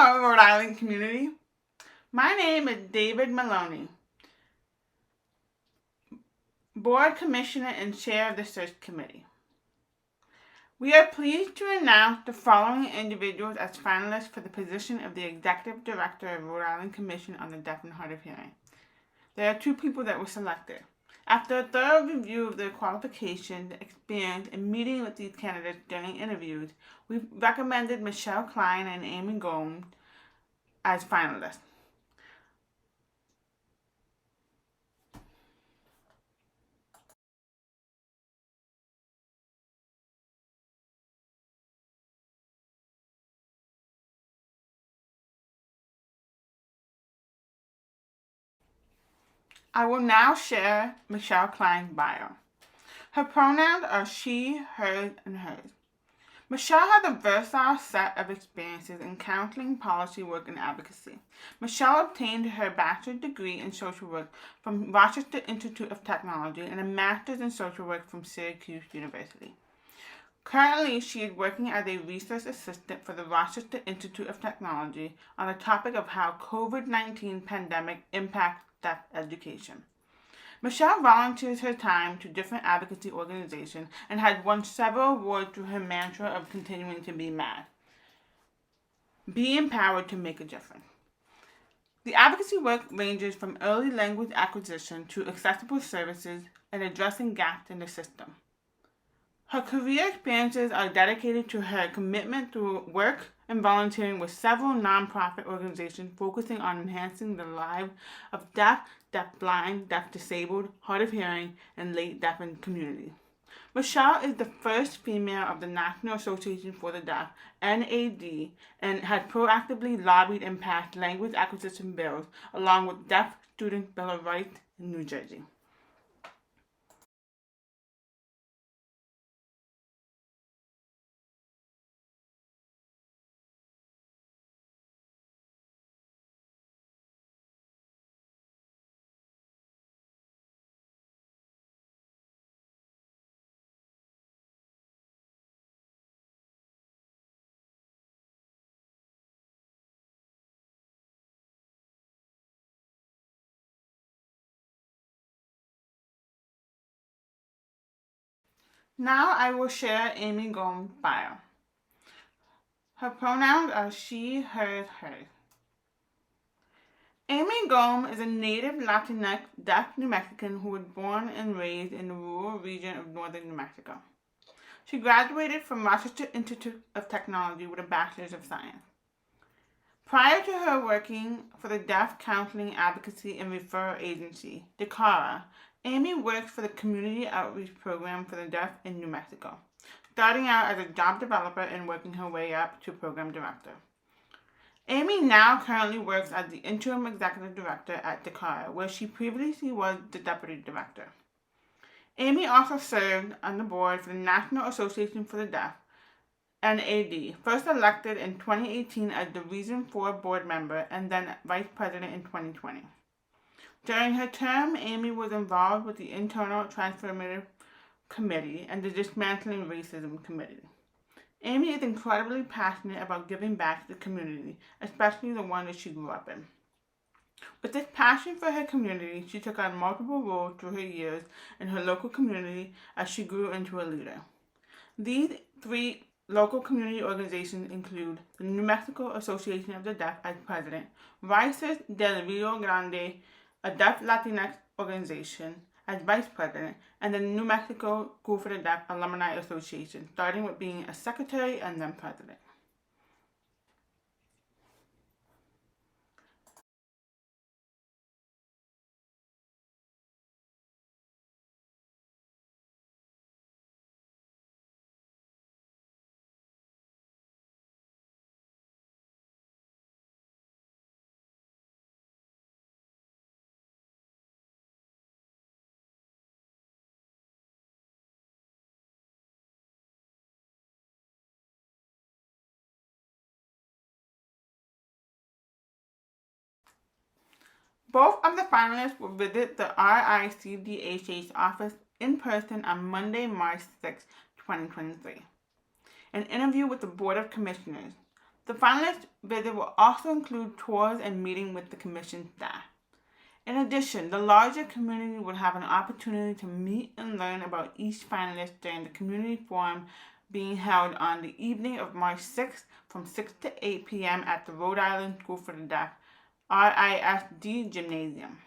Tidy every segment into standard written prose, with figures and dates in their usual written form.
Hello, Rhode Island community. My name is David Maloney, Board Commissioner and Chair of the Search Committee. We are pleased to announce the following individuals as finalists for the position of the Executive Director of Rhode Island Commission on the Deaf and Hard of Hearing. There are two people that were selected. After a thorough review of their qualifications, experience, and meeting with these candidates during interviews, we recommended Michelle Klein and Amy Gomes as finalists. I will now share Michelle Klein's bio. Her pronouns are she, hers, and hers. Michelle has a versatile set of experiences in counseling, policy work, and advocacy. Michelle obtained her bachelor's degree in social work from Rochester Institute of Technology and a master's in social work from Syracuse University. Currently, she is working as a research assistant for the Rochester Institute of Technology on the topic of how COVID-19 pandemic impacts deaf education. Michelle volunteers her time to different advocacy organizations and has won several awards through her mantra of continuing to be mad. Be empowered to make a difference. The advocacy work ranges from early language acquisition to accessible services and addressing gaps in the system. Her career experiences are dedicated to her commitment through work and volunteering with several nonprofit organizations focusing on enhancing the lives of deaf, deafblind, deaf-disabled, hard of hearing, and late deafened communities. Michelle is the first female of the National Association for the Deaf, NAD, and has proactively lobbied and passed language acquisition bills along with Deaf Students' Bill of Rights in New Jersey. Now I will share Amy Gomes' bio. Her pronouns are she, hers, hers. Amy Gomes is a native Latinx deaf New Mexican who was born and raised in the rural region of northern New Mexico. She graduated from Rochester Institute of Technology with a Bachelor's of Science. Prior to her working for the Deaf Counseling Advocacy and Referral Agency, DECARA, Amy worked for the Community Outreach Program for the Deaf in New Mexico, starting out as a job developer and working her way up to program director. Amy now currently works as the interim executive director at DECARA, where she previously was the deputy director. Amy also served on the board for the National Association for the Deaf, NAD, first elected in 2018 as the Region 4 board member and then vice president in 2020. During her term, Amy was involved with the Internal Transformative Committee and the Dismantling Racism Committee. Amy is incredibly passionate about giving back to the community, especially the one that she grew up in. With this passion for her community, she took on multiple roles through her years in her local community as she grew into a leader. These three local community organizations include the New Mexico Association of the Deaf as president, Raíces del Rio Grande, a Deaf Latinx organization, as vice president, and the New Mexico School for the Deaf Alumni Association, starting with being a secretary and then president. Both of the finalists will visit the RICDHH office in person on Monday, March 6, 2023. An interview with the Board of Commissioners. The finalist visit will also include tours and meeting with the commission staff. In addition, the larger community will have an opportunity to meet and learn about each finalist during the community forum being held on the evening of March 6th from 6 to 8 p.m. at the Rhode Island School for the Deaf, RISD Gymnasium.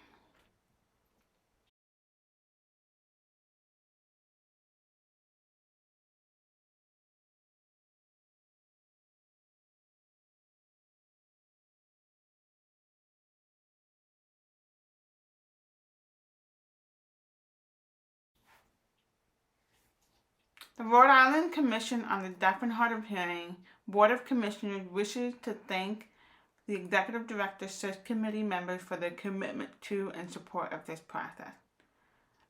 The Rhode Island Commission on the Deaf and Hard of Hearing Board of Commissioners wishes to thank the Executive Director Search Committee members for their commitment to and support of this process,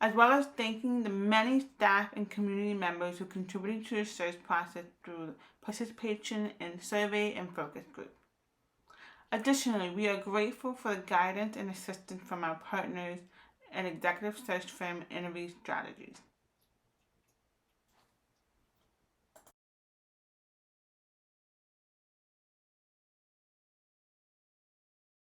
as well as thanking the many staff and community members who contributed to the search process through participation in survey and focus groups. Additionally, we are grateful for the guidance and assistance from our partners and executive search firm Interview Strategies.